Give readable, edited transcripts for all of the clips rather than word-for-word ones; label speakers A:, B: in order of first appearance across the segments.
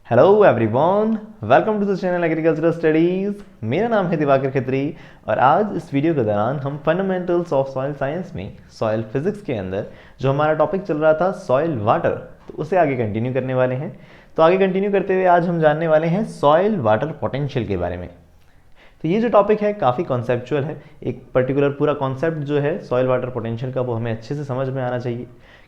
A: Hello everyone, welcome to the channel agricultural studies. मेरा नाम है दिवाकर खत्री और आज इस वीडियो के दौरान हम फंडामेंटल्स ऑफ सॉइल साइंस में सॉइल फिजिक्स के अंदर जो हमारा टॉपिक चल रहा था सॉइल वाटर, तो उसे आगे कंटिन्यू करने वाले हैं। तो आगे कंटिन्यू करते हुए आज हम जानने वाले हैं सॉइल वाटर पोटेंशियल के बारे में। तो ये जो टॉपिक है काफ़ी कॉन्सेप्चुअल है। एक पर्टिकुलर पूरा कॉन्सेप्ट जो है सॉइल वाटर पोटेंशियल का वो हमें अच्छे से समझ में आना चाहिए।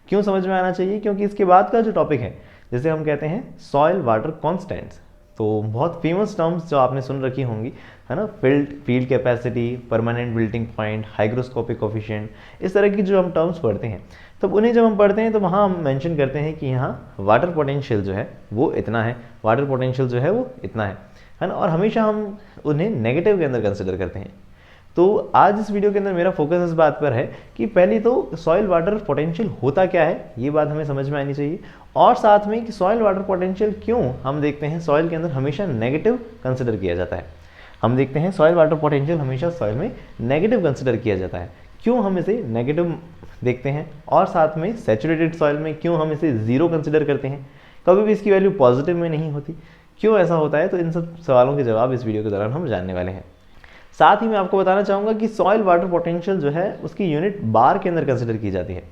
A: क्यों समझ में आना चाहिए? क्योंकि इसके बाद का जो टॉपिक है जिसे हम कहते हैं सॉइल वाटर कॉन्स्टेंट्स, तो बहुत फेमस टर्म्स जो आपने सुन रखी होंगी, है ना, field capacity, permanent wilting point, hygroscopic coefficient, इस तरह की जो हम टर्म्स पढ़ते हैं, तब उन्हें जब हम पढ़ते हैं तो वहाँ हम मेंशन करते हैं कि यहाँ वाटर पोटेंशियल जो है वो इतना है, वाटर पोटेंशियल जो है वो इतना है ना, और हमेशा हम उन्हें नेगेटिव के अंदर कंसिडर करते हैं। तो आज इस वीडियो के अंदर मेरा फोकस इस बात पर है कि पहले तो सॉइल वाटर पोटेंशियल होता क्या है, ये बात हमें समझ में आनी चाहिए, और साथ में कि सॉइल वाटर पोटेंशियल क्यों हम देखते हैं सॉइल के अंदर हमेशा नेगेटिव कंसिडर किया जाता है। हम देखते हैं सॉइल वाटर पोटेंशियल हमेशा सॉइल में नेगेटिव कंसिडर किया जाता है, क्यों हम इसे नेगेटिव देखते हैं, और साथ में सैचुरेटेड सॉइल में क्यों हम इसे ज़ीरो कंसिडर करते हैं, कभी भी इसकी वैल्यू पॉजिटिव में नहीं होती, क्यों ऐसा होता है। तो इन सब सवालों के जवाब इस वीडियो के दौरान हम जानने वाले हैं। साथ ही मैं आपको बताना चाहूँगा कि सॉइल वाटर पोटेंशियल जो है उसकी यूनिट बार के अंदर कंसिडर की जाती है।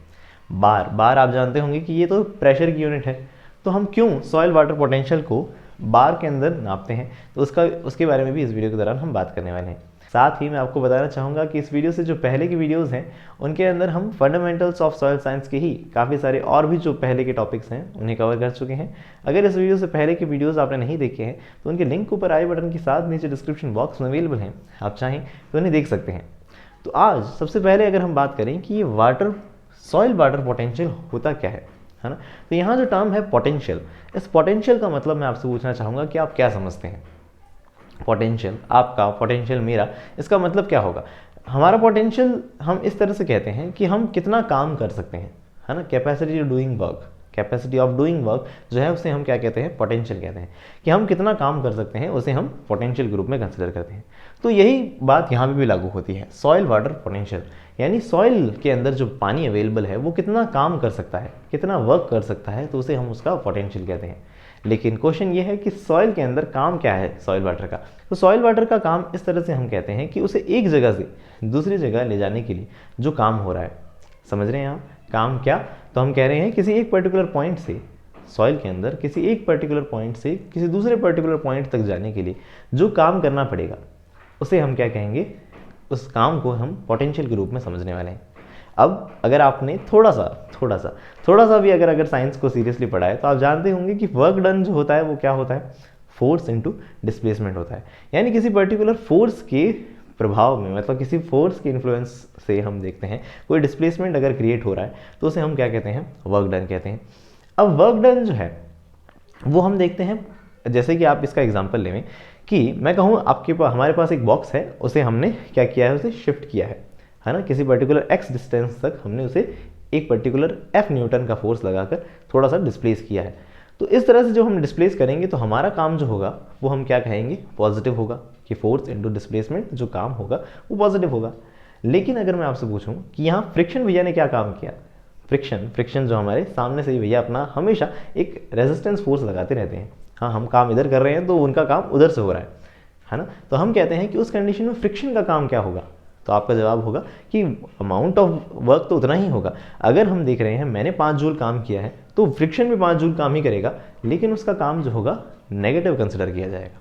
A: बार आप जानते होंगे कि ये तो प्रेशर की यूनिट है, तो हम क्यों सॉइल वाटर पोटेंशियल को बार के अंदर नापते हैं, तो उसके बारे में भी इस वीडियो के दौरान हम बात करने वाले हैं। साथ ही मैं आपको बताना चाहूँगा कि इस वीडियो से जो पहले की वीडियोस हैं उनके अंदर हम फंडामेंटल्स ऑफ सॉइल साइंस के ही काफ़ी सारे और भी जो पहले के टॉपिक्स हैं उन्हें कवर कर चुके हैं। अगर इस वीडियो से पहले के वीडियोस आपने नहीं देखे हैं तो उनके लिंक ऊपर आई बटन के साथ नीचे डिस्क्रिप्शन बॉक्स में अवेलेबल हैं, आप चाहें तो उन्हें देख सकते हैं। तो आज सबसे पहले अगर हम बात करें कि ये सॉइल वाटर पोटेंशियल होता क्या है ना, तो यहाँ जो टर्म है पोटेंशियल, इस पोटेंशियल का मतलब मैं आपसे पूछना चाहूँगा कि आप क्या समझते हैं। पोटेंशियल आपका, पोटेंशियल मेरा, इसका मतलब क्या होगा? हमारा पोटेंशियल हम इस तरह से कहते हैं कि हम कितना काम कर सकते हैं, है ना, capacity of doing work, capacity of doing work जो है उसे हम क्या कहते हैं, पोटेंशियल कहते हैं। कि हम कितना काम कर सकते हैं उसे हम पोटेंशियल के रूप में कंसिडर करते हैं। तो यही बात यहाँ पे भी लागू होती है, सॉइल वाटर पोटेंशियल, यानी सॉइल के अंदर जो पानी अवेलेबल है वो कितना काम कर सकता है, कितना वर्क कर सकता है, तो उसे हम उसका पोटेंशियल कहते हैं। लेकिन क्वेश्चन ये है कि सॉइल के अंदर काम क्या है सॉइल वाटर का। तो सॉइल वाटर का काम इस तरह से हम कहते हैं कि उसे एक जगह से दूसरी जगह ले जाने के लिए जो काम हो रहा है, समझ रहे हैं आप काम क्या? तो हम कह रहे हैं किसी एक पर्टिकुलर पॉइंट से, सॉइल के अंदर किसी एक पर्टिकुलर पॉइंट से किसी दूसरे पर्टिकुलर पॉइंट तक जाने के लिए जो काम करना पड़ेगा उसे हम क्या कहेंगे, उस काम को हम पोटेंशियल के रूप में समझने वाले हैं। अब अगर आपने थोड़ा सा भी अगर साइंस को सीरियसली पढ़ा है तो आप जानते होंगे कि वर्क डन जो होता है वो क्या होता है, फोर्स इनटू डिस्प्लेसमेंट होता है। यानी किसी पर्टिकुलर फोर्स के प्रभाव में, मतलब किसी फोर्स के इन्फ्लुएंस से हम देखते हैं कोई डिस्प्लेसमेंट अगर क्रिएट हो रहा है तो उसे हम क्या कहते हैं, वर्क डन कहते हैं। अब वर्क डन जो है वो हम देखते हैं, जैसे कि आप इसका एग्जाम्पल लें कि मैं कहूँ आपके पास, हमारे पास एक बॉक्स है, उसे हमने क्या किया है, उसे शिफ्ट किया है ना, किसी पर्टिकुलर x डिस्टेंस तक हमने उसे एक पर्टिकुलर F न्यूटन का फोर्स लगाकर थोड़ा सा डिस्प्लेस किया है। तो इस तरह से जो हम डिस्प्लेस करेंगे तो हमारा काम जो होगा वो हम क्या कहेंगे, पॉजिटिव होगा, कि फोर्स इनटू डिस्प्लेसमेंट जो काम होगा वो पॉजिटिव होगा। लेकिन अगर मैं आपसे पूछूं कि यहाँ फ्रिक्शन भैया ने क्या काम किया, फ्रिक्शन जो हमारे सामने से ही भैया अपना हमेशा एक रेजिस्टेंस फोर्स लगाते रहते हैं। हाँ, हम काम इधर कर रहे हैं तो उनका काम उधर से हो रहा है ना, तो हम कहते हैं कि उस कंडीशन में फ्रिक्शन का काम क्या होगा। तो आपका जवाब होगा कि अमाउंट ऑफ वर्क तो उतना ही होगा। अगर हम देख रहे हैं मैंने 5 जूल काम किया है तो फ्रिक्शन भी 5 जूल काम ही करेगा, लेकिन उसका काम जो होगा नेगेटिव कंसिडर किया जाएगा।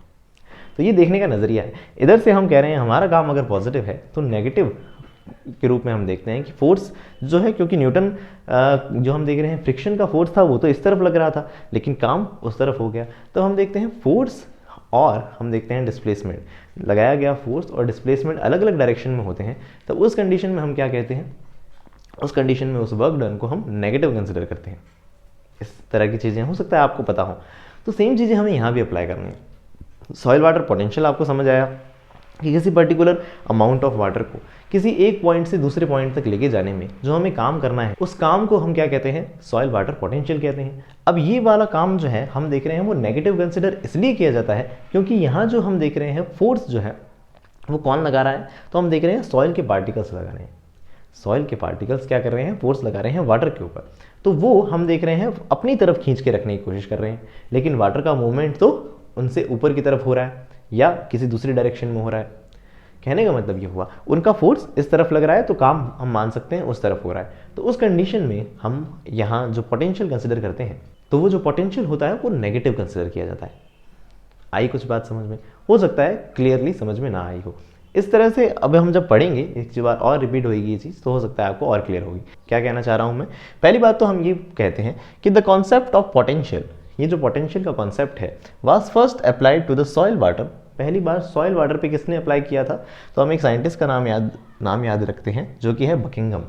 A: तो ये देखने का नज़रिया है। इधर से हम कह रहे हैं हमारा काम अगर पॉजिटिव है तो नेगेटिव के रूप में हम देखते हैं कि फोर्स जो है, क्योंकि न्यूटन जो हम देख रहे हैं फ्रिक्शन का फोर्स था वो तो इस तरफ लग रहा था लेकिन काम उस तरफ हो गया। तो हम देखते हैं फोर्स और हम देखते हैं डिस्प्लेसमेंट, लगाया गया फोर्स और डिस्प्लेसमेंट अलग अलग डायरेक्शन में होते हैं। तो उस कंडीशन में हम क्या कहते हैं, उस कंडीशन में उस वर्क डन को हम नेगेटिव कंसिडर करते हैं। इस तरह की चीज़ें हो सकता है आपको पता हो, तो सेम चीज़ें हमें यहाँ भी अप्लाई करनी है। सॉइल वाटर पोटेंशियल आपको समझ आया कि किसी पर्टिकुलर अमाउंट ऑफ वाटर को किसी एक पॉइंट से दूसरे पॉइंट तक लेके जाने में जो हमें काम करना है उस काम को हम क्या कहते हैं, सॉइल वाटर पोटेंशियल कहते हैं। अब ये वाला काम जो है हम देख रहे हैं वो नेगेटिव कंसिडर इसलिए किया जाता है क्योंकि यहाँ जो हम देख रहे हैं फोर्स जो है वो कौन लगा रहा है, तो हम देख रहे हैं सॉइल के पार्टिकल्स लगा रहे हैं। सॉइल के पार्टिकल्स क्या कर रहे हैं, फोर्स लगा रहे हैं वाटर के ऊपर। तो वो हम देख रहे हैं अपनी तरफ खींच के रखने की कोशिश कर रहे हैं, लेकिन वाटर का मूवमेंट तो उनसे ऊपर की तरफ हो रहा है या किसी दूसरी डायरेक्शन में हो रहा है। कहने का मतलब ये हुआ उनका फोर्स इस तरफ लग रहा है तो काम हम मान सकते हैं उस तरफ हो रहा है। तो उस कंडीशन में हम यहाँ जो पोटेंशियल कंसिडर करते हैं तो वो जो पोटेंशियल होता है वो नेगेटिव कंसिडर किया जाता है। आई कुछ बात समझ में? हो सकता है क्लियरली समझ में ना आई हो। इस तरह से अब हम जब पढ़ेंगे एक बार और रिपीट होगी ये चीज़, तो हो सकता है आपको और क्लियर होगी। क्या कहना चाह रहा हूँ मैं? पहली बात तो हम ये कहते हैं कि द कॉन्सेप्ट ऑफ पोटेंशियल, ये जो पोटेंशियल का कॉन्सेप्ट है, was first applied to the soil water. पहली बार सॉइल वाटर पे किसने अप्लाई किया था? तो हम एक साइंटिस्ट का नाम याद रखते हैं जो कि है बकिंघम।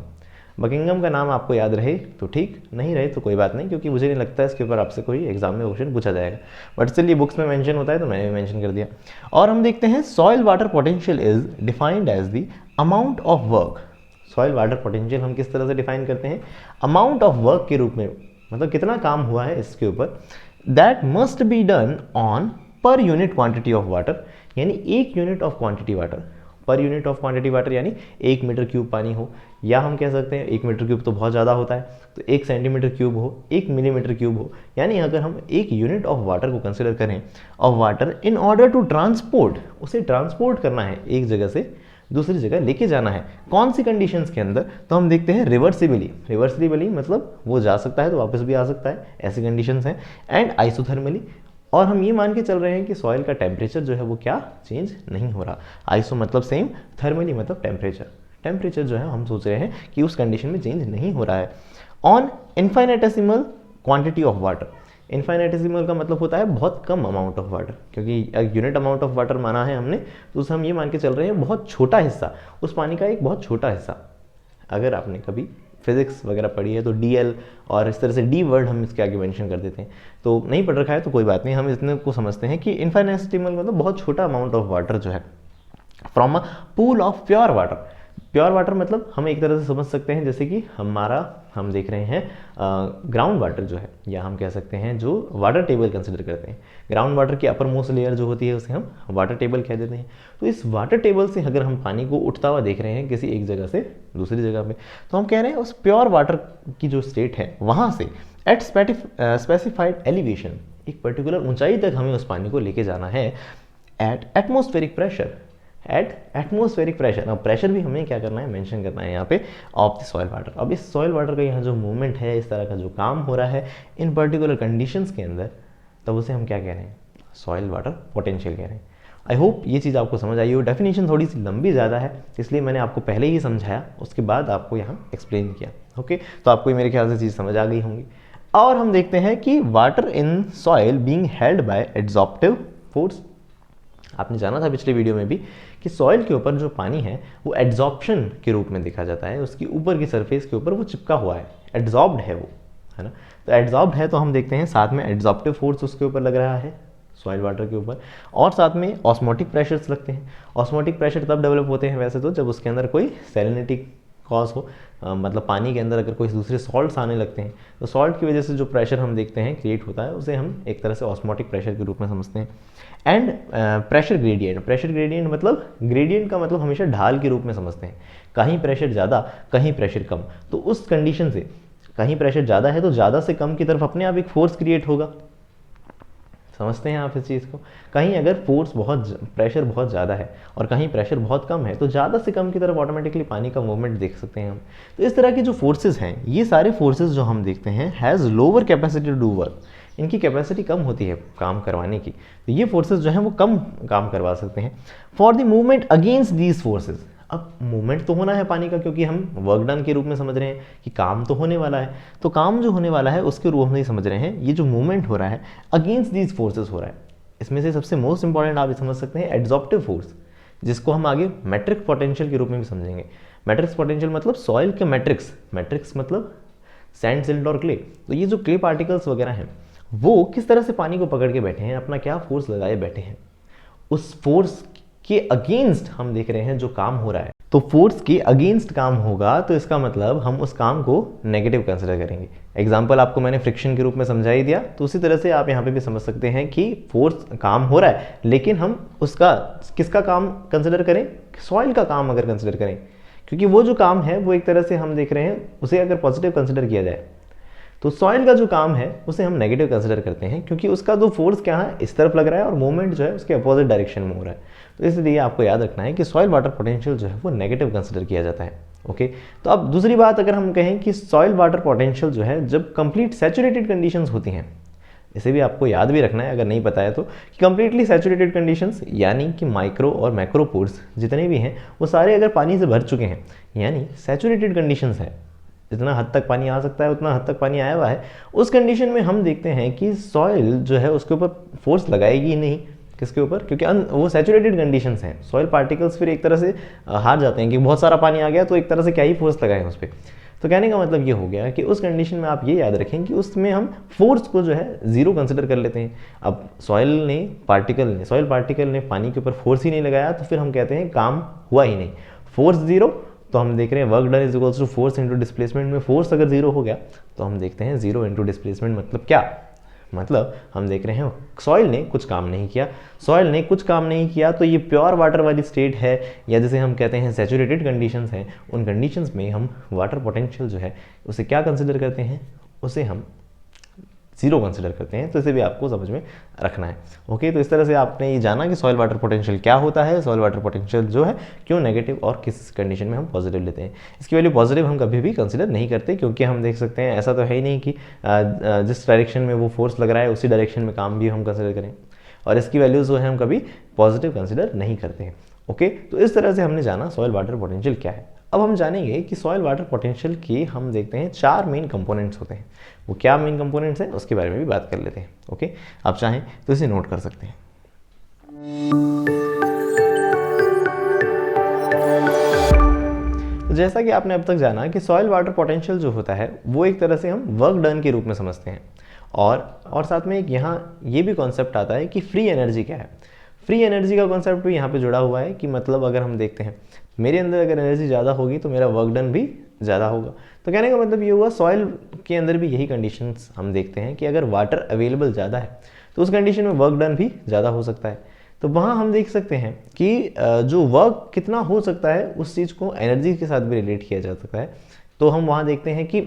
A: बकिंघम का नाम आपको याद रहे तो ठीक, नहीं रहे तो कोई बात नहीं, क्योंकि मुझे नहीं लगता इसके ऊपर आपसे कोई एग्जाम में क्वेश्चन पूछा जाएगा, बट चलिए बुक्स में मेंशन होता है तो मैंने भी मेंशन कर दिया। और हम देखते हैं soil water potential is defined as the amount of work. Soil water potential हम किस तरह से डिफाइन करते हैं? अमाउंट ऑफ वर्क के रूप में, मतलब कितना काम हुआ है इसके ऊपर, that must be done on per unit quantity of water, यानी एक unit of quantity water, per unit of quantity water यानी 1 मीटर क्यूब पानी हो, या हम कह सकते हैं 1 मीटर क्यूब तो बहुत ज़्यादा होता है, तो 1 सेंटीमीटर क्यूब हो, 1 मिलीमीटर क्यूब हो, यानी अगर हम एक यूनिट ऑफ वाटर को कंसिडर करें, of water in order to transport, उसे ट्रांसपोर्ट करना है, एक जगह से दूसरी जगह लेके जाना है, कौन सी कंडीशंस के अंदर? तो हम देखते हैं रिवर्सिबली। रिवर्सिबली मतलब वो जा सकता है तो वापस भी आ सकता है, ऐसी कंडीशंस हैं। एंड आइसोथर्मली, और हम ये मान के चल रहे हैं कि सॉइल का टेम्परेचर जो है वो क्या चेंज नहीं हो रहा। आइसो मतलब सेम, थर्मली मतलब टेम्परेचर, टेम्परेचर जो है हम सोच रहे हैं कि उस कंडीशन में चेंज नहीं हो रहा है। ऑन इन्फाइनेटेसिमल क्वांटिटी ऑफ वाटर, इन्फाइनेटेसिमल का मतलब होता है बहुत कम अमाउंट ऑफ वाटर, क्योंकि यूनिट अमाउंट ऑफ वाटर माना है हमने, तो उसे हम ये मान के चल रहे हैं बहुत छोटा हिस्सा, उस पानी का एक बहुत छोटा हिस्सा। अगर आपने कभी फिजिक्स वगैरह पढ़ी है तो डीएल और इस तरह से डी वर्ड हम इसके आगे मेंशन कर देते हैं, तो नहीं पढ़ रखा है तो कोई बात नहीं, हम इतने को समझते हैं कि इन्फाइनेटेसिमल मतलब बहुत छोटा अमाउंट ऑफ वाटर जो है from a pool of pure water. Pure water मतलब हम एक तरह से समझ सकते हैं जैसे कि हम देख रहे हैं ग्राउंड वाटर जो है, या हम कह सकते हैं जो वाटर टेबल कंसिडर करते हैं, ग्राउंड वाटर की अपर मोस्ट लेयर जो होती है उसे हम वाटर टेबल कह देते हैं। तो इस वाटर टेबल से अगर हम पानी को उठता हुआ देख रहे हैं किसी एक जगह से दूसरी जगह पे, तो हम कह रहे हैं उस प्योर वाटर की जो स्टेट है वहाँ से एट स्पेसिफाइड एलिवेशन, एक पर्टिकुलर ऊंचाई तक हमें उस पानी को लेके जाना है at atmospheric pressure, at atmospheric pressure. अब प्रेशर भी हमें क्या करना है, मेंशन करना है यहाँ पे, ऑफ द सॉइल वाटर। अब इस सॉइल वाटर का यहाँ जो मूवमेंट है, इस तरह का जो काम हो रहा है इन पर्टिकुलर कंडीशंस के अंदर, तब उसे हम क्या कह रहे हैं? सॉइल वाटर पोटेंशियल कह रहे हैं। आई होप ये चीज़ आपको समझ आई हो। डेफिनेशन थोड़ी सी लंबी ज़्यादा है, इसलिए मैंने आपको पहले ही समझाया, उसके बाद आपको यहाँ एक्सप्लेन किया। ओके, तो आपको मेरे ख्याल से चीज़ समझ आ गई होंगी। और हम देखते हैं कि water in soil being held by adsorptive force. आपने जाना था पिछले वीडियो में भी कि सॉइल के ऊपर जो पानी है वो एड्जॉर्प्शन के रूप में देखा जाता है, उसकी ऊपर की सरफेस के ऊपर वो चिपका हुआ है, एड्जॉर्ब्ड है वो, है ना। तो एड्जॉर्ब्ड है तो हम देखते हैं साथ में एड्जॉर्प्टिव फोर्स उसके ऊपर लग रहा है सॉइल वाटर के ऊपर, और साथ में ऑस्मोटिक प्रेशर्स लगते हैं। ऑस्मोटिक प्रेशर तब डेवलप होते हैं वैसे तो जब उसके अंदर कोई सैलिनिटी कॉज हो, मतलब पानी के अंदर अगर कोई दूसरे सॉल्ट्स आने लगते हैं तो सॉल्ट की वजह से जो प्रेशर हम देखते हैं क्रिएट होता है उसे हम एक तरह से ऑस्मोटिक प्रेशर के रूप में समझते हैं। And pressure gradient, pressure gradient मतलब ग्रेडियंट का मतलब हमेशा ढाल के रूप में समझते हैं, कहीं प्रेशर ज़्यादा कहीं प्रेशर कम, तो उस कंडीशन से कहीं प्रेशर ज़्यादा है तो ज़्यादा से कम की तरफ अपने आप एक फोर्स क्रिएट होगा। समझते हैं आप इस चीज़ को? कहीं अगर प्रेशर बहुत ज़्यादा है और कहीं प्रेशर बहुत कम है तो ज़्यादा से कम की तरफ ऑटोमेटिकली पानी का मूवमेंट देख सकते हैं हम। तो इस तरह के जो फोर्सेस हैं, ये सारे फोर्सेस जो हम देखते हैं has lower capacity to do work, इनकी कैपेसिटी कम होती है काम करवाने की, तो ये फोर्सेस जो हैं वो कम काम करवा सकते हैं। For the movement against these forces, अब मूवमेंट तो होना है पानी का, क्योंकि हम वर्क डन के रूप में समझ रहे हैं कि काम तो होने वाला है, तो काम जो होने वाला है उसके रूप में ही समझ रहे हैं। ये जो मूवमेंट हो रहा है अगेंस्ट दीज फोर्सेस हो रहा है, इसमें से सबसे मोस्ट इंपॉर्टेंट आप समझ सकते हैं एड्सॉर्प्टिव फोर्स, जिसको हम आगे मैट्रिक्स पोटेंशियल के रूप में भी समझेंगे। मैट्रिक्स पोटेंशियल मतलब सॉइल के मैट्रिक्स मतलब सैंड, सिल्ट और क्ले। तो ये जो क्ले पार्टिकल्स वगैरह हैं वो किस तरह से पानी को पकड़ के बैठे हैं, अपना क्या फोर्स लगाए बैठे हैं, उस फोर्स के अगेंस्ट हम देख रहे हैं जो काम हो रहा है। तो फोर्स के अगेंस्ट काम होगा तो इसका मतलब हम उस काम को नेगेटिव कंसिडर करेंगे। एग्जांपल आपको मैंने फ्रिक्शन के रूप में समझा ही दिया, तो उसी तरह से आप यहाँ पे भी समझ सकते हैं कि फोर्स काम हो रहा है, लेकिन हम उसका किसका काम कंसिडर करें? सॉइल का काम अगर कंसिडर करें, क्योंकि वो जो काम है वो एक तरह से हम देख रहे हैं उसे अगर पॉजिटिव कंसिडर किया जाए तो सॉइल का जो काम है उसे हम नेगेटिव कंसिडर करते हैं, क्योंकि उसका जो फोर्स क्या है इस तरफ लग रहा है और मूवमेंट जो है उसके अपोजिट डायरेक्शन में हो रहा है। तो इसलिए आपको याद रखना है कि सॉइल वाटर पोटेंशियल जो है वो नेगेटिव कंसिडर किया जाता है। ओके, तो अब दूसरी बात अगर हम कहें कि सॉइल वाटर पोटेंशियल जो है जब कंप्लीट सैचुरेटेड कंडीशंस होती हैं, इसे भी आपको याद भी रखना है अगर नहीं पता है तो, कि कंप्लीटली सैचुरेटेड कंडीशंस यानी कि माइक्रो और मैक्रो पोर्स जितने भी हैं वो सारे अगर पानी से भर चुके हैं, यानी सैचुरेटेड कंडीशंस है, जितना हद तक पानी आ सकता है उतना हद तक पानी आया हुआ है, उस कंडीशन में हम देखते हैं कि सॉइल जो है उसके ऊपर फोर्स लगाएगी ही नहीं। किसके ऊपर? क्योंकि वो सैचुरेटेड कंडीशंस हैं, सॉइल पार्टिकल्स फिर एक तरह से हार जाते हैं कि बहुत सारा पानी आ गया तो एक तरह से क्या ही फोर्स लगाएं उस पर। तो कहने का मतलब ये हो गया कि उस कंडीशन में आप ये याद रखें कि उसमें हम फोर्स को जो है जीरो कंसिडर कर लेते हैं। अब सॉइल पार्टिकल ने पानी के ऊपर फोर्स ही नहीं लगाया तो फिर हम कहते हैं काम हुआ ही नहीं, फोर्स जीरो। तो हम देख रहे हैं work done is equals to force into displacement में फोर्स अगर जीरो हो गया तो हम देखते हैं जीरो इंटू डिस्प्लेसमेंट मतलब क्या? मतलब हम देख रहे हैं सॉइल ने कुछ काम नहीं किया। सॉइल ने कुछ काम नहीं किया तो ये प्योर वाटर वाली स्टेट है, या जिसे हम कहते हैं सैचुरेटेड कंडीशंस हैं। उन कंडीशंस में हम वाटर पोटेंशियल जो है उसे क्या कंसिडर करते हैं? उसे हम जीरो कंसिडर करते हैं। तो इसे भी आपको समझ में रखना है। ओके, तो इस तरह से आपने ये जाना कि सॉइल वाटर पोटेंशियल क्या होता है, सॉइल वाटर पोटेंशियल जो है क्यों नेगेटिव और किस कंडीशन में हम पॉजिटिव लेते हैं। इसकी वैल्यू पॉजिटिव हम कभी भी कंसिडर नहीं करते, क्योंकि हम देख सकते हैं ऐसा तो है ही नहीं कि जिस डायरेक्शन में वो फोर्स लग रहा है उसी डायरेक्शन में काम भी हम कंसिडर करें, और इसकी वैल्यूज जो है हम कभी पॉजिटिव कंसिडर नहीं करते हैं। ओके, तो इस तरह से हमने जाना सॉइल वाटर पोटेंशियल क्या है। अब हम जानेंगे कि सॉइल वाटर पोटेंशियल की हम देखते हैं 4 मेन कंपोनेंट्स होते हैं। वो क्या मेन कंपोनेंट्स हैं उसके बारे में भी बात कर लेते हैं। ओके, आप चाहें तो इसे नोट कर सकते हैं। तो जैसा कि आपने अब तक जाना कि सॉइल वाटर पोटेंशियल जो होता है वो एक तरह से हम वर्क डन के रूप में समझते हैं, और साथ में एक यहाँ ये भी कॉन्सेप्ट आता है कि फ्री एनर्जी क्या है। फ्री एनर्जी का कॉन्सेप्ट भी यहाँ पे जुड़ा हुआ है कि मतलब अगर हम देखते हैं मेरे अंदर अगर एनर्जी ज़्यादा होगी तो मेरा वर्क डन भी ज़्यादा होगा। तो कहने का मतलब ये हुआ सॉइल के अंदर भी यही कंडीशंस हम देखते हैं कि अगर वाटर अवेलेबल ज़्यादा है तो उस कंडीशन में वर्क डन भी ज़्यादा हो सकता है। तो वहाँ हम देख सकते हैं कि जो वर्क कितना हो सकता है उस चीज़ को एनर्जी के साथ भी रिलेट किया जा सकता है। तो हम वहाँ देखते हैं कि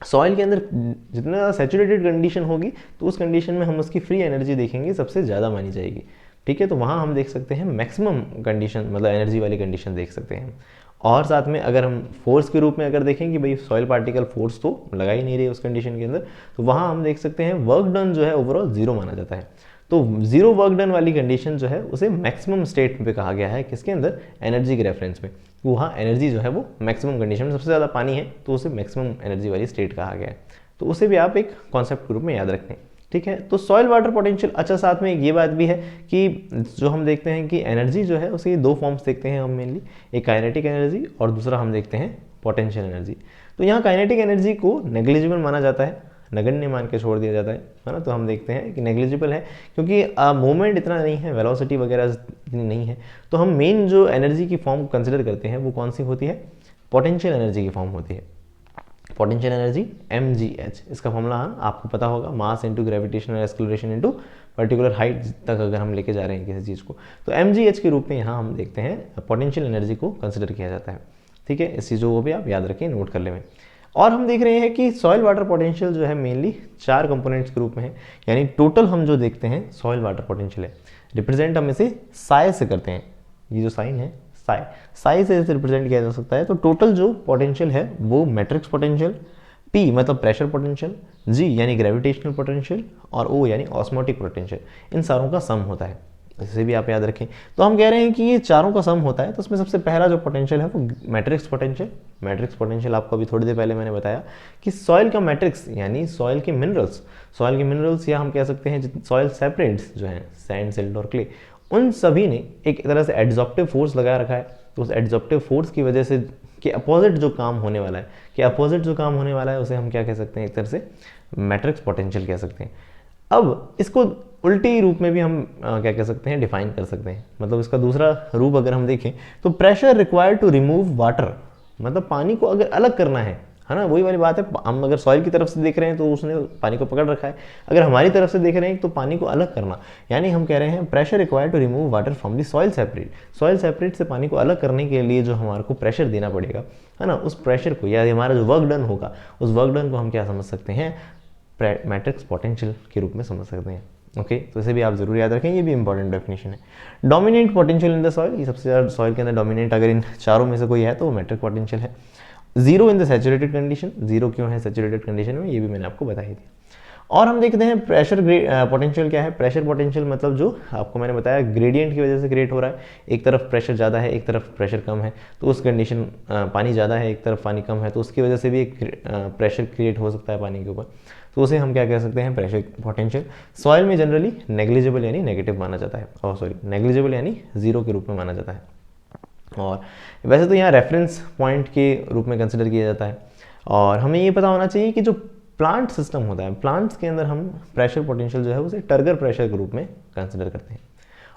A: सॉइल के अंदर जितना ज़्यादा सैचुरेटेड कंडीशन होगी तो उस कंडीशन में हम उसकी फ्री एनर्जी देखेंगे सबसे ज़्यादा मानी जाएगी। ठीक है, तो वहाँ हम देख सकते हैं मैक्सिमम कंडीशन, मतलब एनर्जी वाली कंडीशन देख सकते हैं। और साथ में अगर हम फोर्स के रूप में अगर देखें कि भाई सॉइल पार्टिकल फोर्स तो लगा ही नहीं रही उस कंडीशन के अंदर, तो वहाँ हम देख सकते हैं वर्क डन जो है ओवरऑल जीरो माना जाता है। तो जीरो वर्क डन वाली कंडीशन जो है उसे मैक्सिमम स्टेट पे कहा गया है, किसके अंदर? एनर्जी के रेफरेंस में। तो वहाँ एनर्जी जो है वो मैक्सिमम कंडीशन में, सबसे ज़्यादा पानी है तो उसे मैक्सिमम एनर्जी वाली स्टेट कहा गया है। तो उसे भी आप एक कॉन्सेप्ट के रूप में याद रखें। ठीक है, तो सॉइल वाटर पोटेंशियल, अच्छा साथ में एक ये बात भी है कि जो हम देखते हैं कि एनर्जी जो है उसे दो फॉर्म्स देखते हैं हम मेनली, एक काइनेटिक एनर्जी और दूसरा हम देखते हैं पोटेंशियल एनर्जी। तो यहाँ काइनेटिक एनर्जी को नेग्लिजिबल माना जाता है, नगण्य मान के छोड़ दिया जाता है ना। तो हम देखते हैं कि नेग्लिजिबल है क्योंकि मूवमेंट इतना नहीं है, वेलोसिटी वगैरह इतनी नहीं है। तो हम मेन जो एनर्जी की फॉर्म कंसिडर करते हैं वो कौन सी होती है? पोटेंशियल एनर्जी की फॉर्म होती है। पोटेंशियल एनर्जी mgh, इसका फॉर्मूला आपको पता होगा, mass into gravitational acceleration into particular height तक अगर हम लेके जा रहे हैं किसी चीज़ को, तो mgh के रूप में यहाँ हम देखते हैं पोटेंशियल एनर्जी को कंसिडर किया जाता है। ठीक है, इस चीज़ों को भी आप याद रखें, नोट कर लें। और हम देख रहे हैं कि सॉइल वाटर पोटेंशियल जो है मेनली 4 कंपोनेंट्स के रूप में है, यानी टोटल हम जो देखते हैं सॉइल वाटर पोटेंशियल है, रिप्रेजेंट हम इसे साई से करते हैं। ये जो साइन है साई से इसे रिप्रेजेंट किया जा सकता है। तो टोटल जो पोटेंशियल है वो मैट्रिक्स पोटेंशियल, P मतलब प्रेशर पोटेंशियल, G यानी ग्रेविटेशनल पोटेंशियल और O यानी ऑस्मोटिक पोटेंशियल, इन सारों का सम होता है। इसे भी आप याद रखें। तो हम कह रहे हैं कि ये चारों का सम होता है, तो उसमें सबसे पहला जो पोटेंशियल है वो मैट्रिक्स पोटेंशियल। मैट्रिक्स पोटेंशियल आपको अभी थोड़ी देर पहले मैंने बताया कि सॉइल का मैट्रिक्स यानी सॉइल के मिनरल्स या हम कह सकते हैं सॉइल सेपरेट्स जो हैं सैंड, सिल्ट और क्ले, उन सभी ने एक तरह से एड्जॉर्प्टिव फोर्स लगा रखा है। तो उस एड्जॉर्प्टिव फोर्स की वजह से कि अपोजिट जो काम होने वाला है, उसे हम क्या कह सकते हैं? एक तरह से मैट्रिक्स पोटेंशियल कह सकते हैं। अब इसको उल्टी रूप में भी हम क्या कह सकते हैं? डिफाइन कर सकते हैं। मतलब इसका दूसरा रूप अगर हम देखें तो pressure required to remove water, मतलब पानी को अगर अलग करना है, है ना। वही वाली बात है, हम अगर सॉइल की तरफ से देख रहे हैं तो उसने पानी को पकड़ रखा है, अगर हमारी तरफ से देख रहे हैं तो पानी को अलग करना, यानी हम कह रहे हैं pressure required to remove water from the soil separate. Soil separate से पानी को अलग करने के लिए जो हमारे को प्रेशर देना पड़ेगा, है ना, उस प्रेशर को या हमारा जो वर्क डन होगा उस वर्क डन को हम क्या समझ सकते हैं, मैट्रिक्स पोटेंशियल के रूप में समझ सकते हैं। ओके, तो इसे भी आप जरूर याद रखें, ये भी इंपॉर्टेंट डेफिनेशन है। Dominant potential in the soil, ये सबसे ज़्यादा सॉइल के अंदर डोमिनेंट अगर इन चारों में से कोई है तो वो मैट्रिक पोटेंशियल है। Zero in the saturated condition, zero क्यों है सैचुरेटेड कंडीशन में, ये भी मैंने आपको बताई थी। और हम देखते हैं प्रेशर पोटेंशियल क्या है। प्रेशर पोटेंशियल मतलब जो आपको मैंने बताया ग्रेडियंट की वजह से क्रिएट हो रहा है, एक तरफ प्रेशर ज़्यादा है एक तरफ प्रेशर कम है, तो उस कंडीशन पानी ज़्यादा है एक तरफ पानी कम है, तो उसकी वजह से भी एक प्रेशर क्रिएट हो सकता है पानी के ऊपर, तो उसे हम क्या कह सकते हैं, प्रेशर पोटेंशियल। सॉइल में जनरली नेग्लिजिबल यानी नेगेटिव माना जाता है, और सॉरी नेग्लिजिबल यानी जीरो के रूप में माना जाता है, और वैसे तो यहाँ रेफरेंस पॉइंट के रूप में कंसिडर किया जाता है। और हमें ये पता होना चाहिए कि जो प्लांट सिस्टम होता है, प्लांट्स के अंदर हम प्रेशर पोटेंशियल जो है उसे टर्गर प्रेशर के रूप में कंसिडर करते हैं।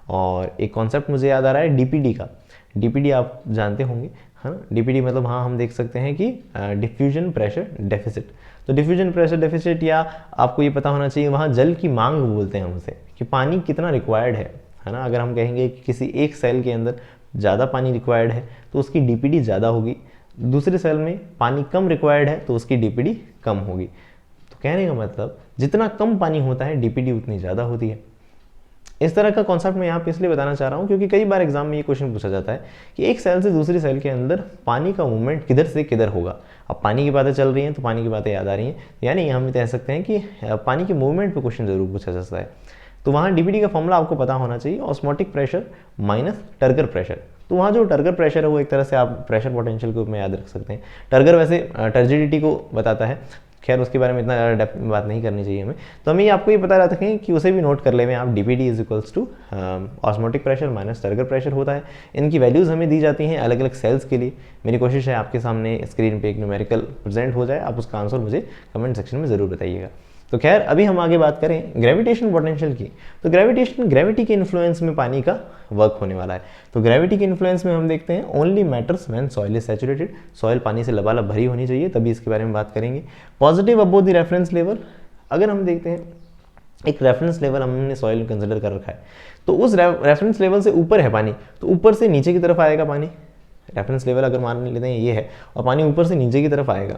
A: और एक कॉन्सेप्ट मुझे याद आ रहा है डीपीडी का, डीपीडी आप जानते होंगे, है ना। डीपीडी मतलब हाँ हम देख सकते हैं कि डिफ्यूजन प्रेशर डेफिसिट, तो डिफ्यूजन प्रेशर डेफिसिट, या आपको ये पता होना चाहिए वहाँ जल की मांग बोलते हैं हम उसे, कि पानी कितना रिक्वायर्ड है ना। अगर हम कहेंगे कि किसी एक सेल के अंदर ज़्यादा पानी रिक्वायर्ड है तो उसकी डीपीडी ज़्यादा होगी, दूसरे सेल में पानी कम रिक्वायर्ड है तो उसकी डीपीडी कम होगी। तो कहने का मतलब जितना कम पानी होता है डीपीडी उतनी ज़्यादा होती है। इस तरह का कॉन्सेप्ट मैं यहाँ पे इसलिए बताना चाह रहा हूँ क्योंकि कई बार एग्जाम में ये क्वेश्चन पूछा जाता है कि एक सेल से दूसरी सेल के अंदर पानी का मूवमेंट किधर से किधर होगा। अब पानी की बातें चल रही हैं तो पानी की बातें याद आ रही हैं, यानी हम कह सकते हैं कि पानी के मूवमेंट पे क्वेश्चन जरूर पूछा जा सकता है। तो वहाँ डीपीडी का फॉर्मूला आपको पता होना चाहिए, osmotic pressure minus turgor pressure. तो वहाँ जो टर्गर प्रेशर है वो एक तरह से आप प्रेशर पोटेंशियल के रूप में याद रख सकते हैं। टर्गर वैसे टर्जिडिटी को बताता है, खैर उसके बारे में इतना डेप्थ में बात नहीं करनी चाहिए हमें, तो हमें आपको ये पता रहता है कि उसे भी नोट कर ले आप, DPD is equals to osmotic pressure minus turgor pressure होता है। इनकी वैल्यूज़ हमें दी जाती हैं अलग अलग सेल्स के लिए। मेरी कोशिश है आपके सामने स्क्रीन पे एक न्यूमेरिकल प्रेजेंट हो जाए, आप उसका आंसर मुझे कमेंट सेक्शन में ज़रूर बताइएगा। तो खैर अभी हम आगे बात करें ग्रेविटेशन पोटेंशियल की, तो ग्रेविटी के इन्फ्लुएंस में पानी का वर्क होने वाला है। तो ग्रेविटी के इन्फ्लुएंस में हम देखते हैं only matters when soil is saturated, soil पानी से लबालब भरी होनी चाहिए, तभी इसके बारे में बात करेंगे। Positive above the reference level, अगर हम देखते हैं एक रेफरेंस लेवल हमने सॉइल कंसिडर कर रखा है, तो उस रेफरेंस लेवल से ऊपर है पानी तो ऊपर से नीचे की तरफ आएगा पानी। रेफरेंस लेवल अगर मान लेते हैं ये है और पानी ऊपर से नीचे की तरफ आएगा,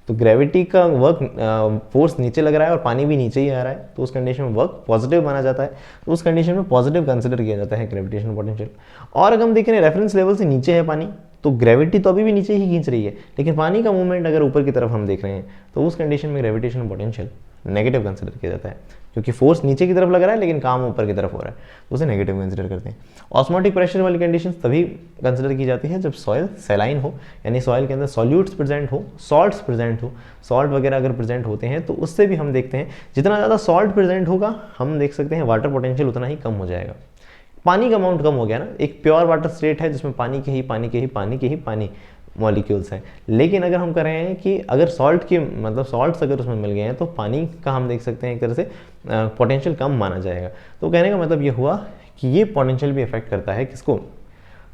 A: तो ग्रेविटी का वर्क फोर्स नीचे लग रहा है और पानी भी नीचे ही आ रहा है, तो उस कंडीशन में वर्क पॉजिटिव माना जाता है, तो उस कंडीशन में पॉजिटिव कंसिडर किया जाता है ग्रेविटेशनल पोटेंशियल। और अगर हम देख रहे हैं रेफरेंस लेवल से नीचे है पानी, तो ग्रेविटी तो अभी भी नीचे ही खींच रही है, लेकिन पानी का मूवमेंट अगर ऊपर की तरफ हम देख रहे हैं तो उस कंडीशन में ग्रेविटेशनल पोटेंशियल नेगेटिव कंसिडर किया जाता है, क्योंकि फोर्स नीचे की तरफ लग रहा है लेकिन काम ऊपर की तरफ हो रहा है, तो उसे नेगेटिव कंसिडर करते हैं। ऑस्मोटिक प्रेशर वाली कंडीशन तभी कंसिडर की जाती है जब सॉइल सैलाइन हो, यानी सॉइल के अंदर सॉल्यूट्स प्रेजेंट हो, सॉल्ट्स प्रेजेंट हो, सॉल्ट वगैरह अगर प्रेजेंट होते हैं तो उससे भी हम देखते हैं जितना ज़्यादा सॉल्ट प्रेजेंट होगा हम देख सकते हैं वाटर पोटेंशियल उतना ही कम हो जाएगा। पानी का अमाउंट कम हो गया ना, एक प्योर वाटर स्टेट है जिसमें पानी के ही पानी मॉलिक्यूल्स हैं, लेकिन अगर हम कर रहे हैं कि अगर सॉल्ट के मतलब सॉल्ट्स अगर उसमें मिल गए हैं तो पानी का हम देख सकते हैं एक तरह से पोटेंशियल कम माना जाएगा। तो कहने का मतलब ये हुआ कि ये पोटेंशियल भी इफेक्ट करता है किसको,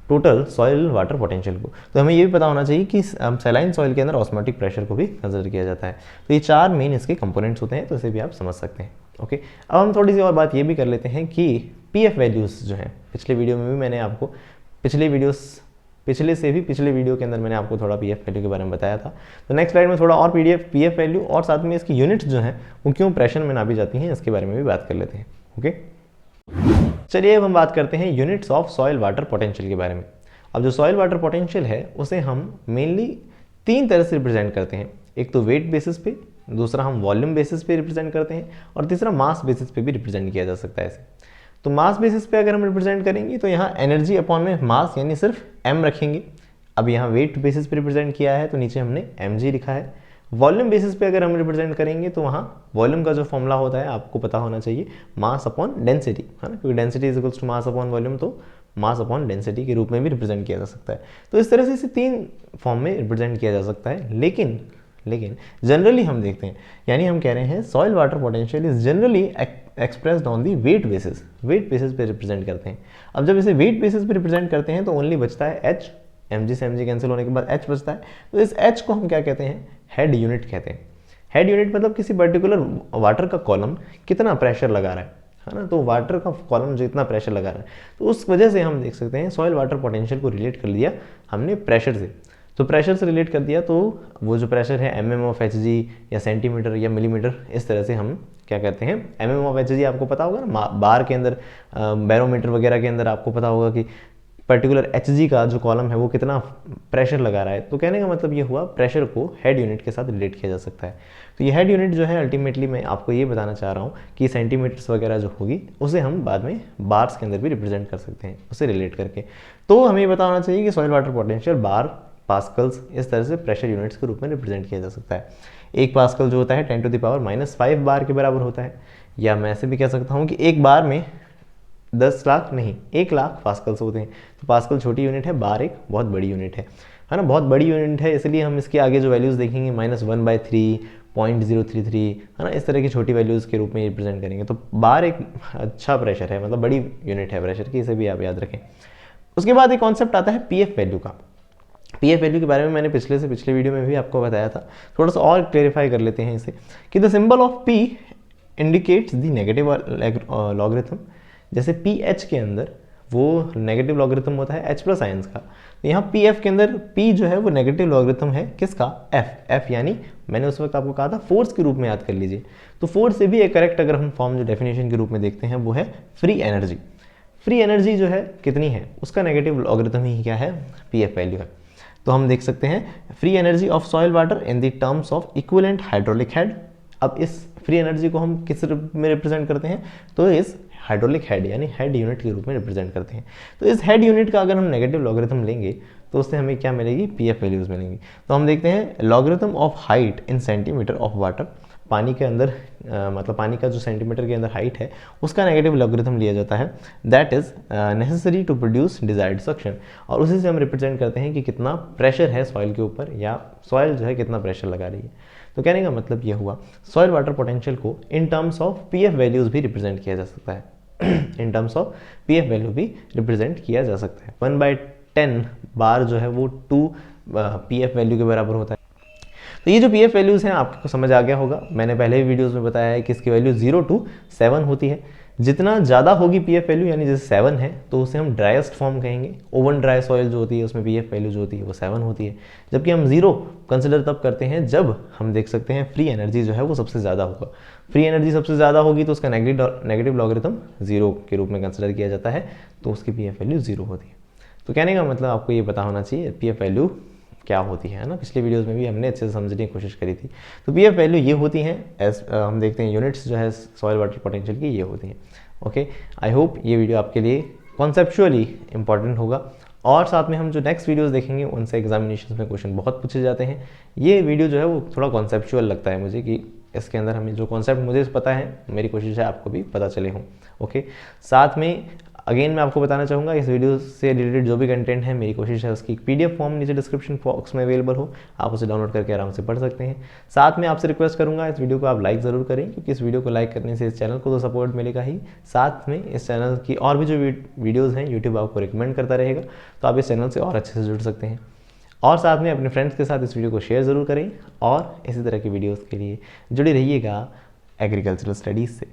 A: टोटल सॉइल वाटर पोटेंशियल को। तो हमें ये भी पता होना चाहिए कि सैलाइन सॉइल के अंदर ऑस्मोटिक प्रेशर को भी कंसिडर किया जाता है। तो ये चार मेन इसके कंपोनेंट्स होते हैं, तो इसे भी आप समझ सकते हैं। ओके, अब हम थोड़ी सी और बात ये भी कर लेते हैं कि पीएफ वैल्यूज़ जो हैं, पिछले वीडियो में भी मैंने आपको पिछले वीडियो के अंदर मैंने आपको थोड़ा पीएफ वैल्यू के बारे में बताया था। तो नेक्स्ट स्लाइड में थोड़ा और पीएफ वैल्यू और साथ में इसकी यूनिट्स जो हैं वो क्यों प्रेशर में नापी जाती हैं इसके बारे में भी बात कर लेते हैं। ओके, चलिए अब हम बात करते हैं units of soil water potential के बारे में। अब जो सॉइल वाटर पोटेंशियल है उसे हम मेनली तीन तरह से रिप्रेजेंट करते हैं, एक तो वेट बेसिस पे, दूसरा हम वॉल्यूम बेसिस पे रिप्रेजेंट करते हैं, और तीसरा मास बेसिस पे भी रिप्रेजेंट किया जा सकता है इसे। तो मास बेसिस पे अगर हम रिप्रेजेंट करेंगे तो यहाँ एनर्जी अपॉन में मास यानी सिर्फ m रखेंगे। अब यहाँ वेट बेसिस पे रिप्रेजेंट किया है तो नीचे हमने mg लिखा है। वॉल्यूम बेसिस पे अगर हम रिप्रेजेंट करेंगे तो वहाँ वॉल्यूम का जो फॉर्मूला होता है आपको पता होना चाहिए, मास अपॉन डेंसिटी, है ना, क्योंकि density is equals to mass upon volume, तो मास अपॉन डेंसिटी के रूप में भी रिप्रेजेंट किया जा सकता है। तो इस तरह से इसे तीन फॉर्म में रिप्रेजेंट किया जा सकता है, लेकिन जनरली हम देखते हैं, यानी हम कह रहे हैं soil water potential is generally expressed on the weight basis पे रिप्रेजेंट करते हैं। अब जब इसे वेट बेसिस पे रिप्रेजेंट करते हैं तो ओनली बचता है h mg से mg कैंसिल होने के बाद h बचता है, तो इस h को हम क्या कहते हैं, हेड यूनिट कहते हैं। हेड यूनिट मतलब किसी पर्टिकुलर वाटर का कॉलम कितना प्रेशर लगा रहा है ना, तो वाटर का कॉलम जो इतना प्रेशर लगा रहा है, तो उस वजह से हम देख सकते हैं सॉइल वाटर पोटेंशियल को रिलेट कर लिया हमने प्रेशर से। तो प्रेशर से रिलेट कर दिया, तो वो जो प्रेशर है mm/Hg या सेंटीमीटर या मिलीमीटर, इस तरह से हम क्या कहते हैं, mm/Hg आपको पता होगा ना, बार के अंदर बैरोमीटर वगैरह के अंदर आपको पता होगा कि पर्टिकुलर Hg का जो कॉलम है वो कितना प्रेशर लगा रहा है। तो कहने का मतलब ये हुआ प्रेशर को हेड यूनिट के साथ रिलेट किया जा सकता है। तो ये हेड यूनिट जो है अल्टीमेटली मैं आपको ये बताना चाह रहा हूँ कि सेंटीमीटर्स वगैरह जो होगी उसे हम बाद में बार्स के अंदर भी रिप्रेजेंट कर सकते हैं उसे रिलेट करके। तो हमें ये बताना चाहिए कि सॉइल वाटर पोटेंशियल बार, पास्कल्स, इस तरह से प्रेशर यूनिट्स के रूप में रिप्रेजेंट किया जा सकता है। एक पास्कल जो होता है 10⁻⁻⁵ बार के बराबर होता है, या मैं ऐसे भी कह सकता हूँ कि एक बार में 10 लाख नहीं 1 लाख पास्कल्स होते हैं। तो पास्कल छोटी यूनिट है, बार एक बहुत बड़ी यूनिट है ना, बहुत बड़ी यूनिट है, इसलिए हम इसके आगे जो वैल्यूज़ देखेंगे -1/3, 0.033 है ना, इस तरह की छोटी वैल्यूज़ के रूप में रिप्रेजेंट करेंगे। तो बार एक अच्छा प्रेशर है, मतलब बड़ी यूनिट है प्रेशर की, इसे भी आप याद रखें। उसके बाद एक कॉन्सेप्ट आता है पीएफ वैल्यू का। पीएफ वैल्यू के बारे में मैंने पिछले वीडियो में भी आपको बताया था, थोड़ा सा और क्लेरिफाई कर लेते हैं इसे, कि the symbol of P indicates the negative logarithm. जैसे पी एच के अंदर वो नेगेटिव लॉगरिथम होता है H प्लस आयंस का, तो यहाँ पी एफ के अंदर P जो है वो नेगेटिव लॉगरिथम है किसका, F यानी मैंने उस वक्त आपको कहा था फोर्स के रूप में याद कर लीजिए। तो फोर्स से भी एक करेक्ट अगर हम फॉर्म जो डेफिनेशन के रूप में देखते हैं वो है फ्री एनर्जी। फ्री एनर्जी जो है कितनी है उसका नेगेटिव लॉगरिथम ही क्या है, पी एफ वैल्यू है। तो हम देख सकते हैं free energy of soil water in the terms of equivalent hydraulic head. अब इस फ्री एनर्जी को हम किस रूप में रिप्रेजेंट करते हैं, तो इस हाइड्रोलिक हेड यानी हेड यूनिट के रूप में रिप्रेजेंट करते हैं। तो इस हेड यूनिट का अगर हम नेगेटिव लॉगरिथम लेंगे तो उससे हमें क्या मिलेगी, पीएफ वैल्यूज मिलेंगी। तो हम देखते हैं logarithm of height in centimetre of water, पानी के अंदर मतलब पानी का जो सेंटीमीटर के अंदर हाइट है उसका नेगेटिव लॉगरिथम लिया जाता है, that is necessary to produce desired suction. और उसी से हम रिप्रेजेंट करते हैं कि कितना प्रेशर है सॉइल के ऊपर, या सॉइल जो है कितना प्रेशर लगा रही है। तो कहने का मतलब ये हुआ सॉइल वाटर पोटेंशियल को in terms of PF values भी रिप्रेजेंट किया जा सकता है in terms of PF value भी रिप्रेजेंट किया जा सकता है। 1/10 बार जो है वो 2 पीएफ वैल्यू के बराबर होता है। तो ये जो पीएफ वैल्यूज़ हैं आपको समझ आ गया होगा, मैंने पहले ही वीडियोस में बताया है कि इसकी वैल्यू 0 to 7 होती है। जितना ज़्यादा होगी पीएफ वैल्यू, यानी जैसे 7 है तो उसे हम ड्राइस्ट फॉर्म कहेंगे। ओवन ड्राई सॉइल जो होती है उसमें पीएफ वैल्यू जो होती है वो 7 होती है, जबकि हम 0 कंसिडर तब करते हैं जब हम देख सकते हैं फ्री एनर्जी जो है वो सबसे ज़्यादा होगा। फ्री एनर्जी सबसे ज़्यादा होगी तो उसका नेगेटिव लॉगरिथम 0 के रूप में कंसिडर किया जाता है, तो उसकी पीएफ वैल्यू 0 होती है। तो कहने का मतलब आपको ये पता होना चाहिए पीएफ वैल्यू क्या होती है ना, पिछले वीडियोस में भी हमने अच्छे से समझने की कोशिश करी थी। तो पीएफ वैल्यू ये होती हैं, हम देखते हैं यूनिट्स जो है सॉइल वाटर पोटेंशियल की ये होती हैं। ओके, आई होप ये वीडियो आपके लिए कॉन्सेप्चुअली इंपॉर्टेंट होगा, और साथ में हम जो नेक्स्ट वीडियोस देखेंगे उनसे एग्जामिनेशन में क्वेश्चन बहुत पूछे जाते हैं। ये वीडियो जो है वो थोड़ा कॉन्सेप्चुअल लगता है मुझे, कि इसके अंदर हमें जो कॉन्सेप्ट मुझे पता है, मेरी कोशिश है आपको भी पता चले हों। ओके, साथ में अगेन मैं आपको बताना चाहूँगा इस वीडियो से रिलेटेड जो भी कंटेंट है मेरी कोशिश है उसकी पीडीएफ फॉर्म नीचे डिस्क्रिप्शन बॉक्स में अवेलेबल हो, आप उसे डाउनलोड करके आराम से पढ़ सकते हैं। साथ में आपसे रिक्वेस्ट करूँगा इस वीडियो को आप लाइक ज़रूर करें, क्योंकि इस वीडियो को लाइक करने से इस चैनल को तो सपोर्ट मिलेगा ही, साथ में इस चैनल की और भी जो वीडियोज़ हैं यूट्यूब आपको रिकमेंड करता रहेगा, तो आप इस चैनल से और अच्छे से जुड़ सकते हैं। और साथ में अपने फ्रेंड्स के साथ इस वीडियो को शेयर ज़रूर करें, और इसी तरह की वीडियोज़ के लिए जुड़े रहिएगा एग्रीकल्चरल स्टडीज़ से।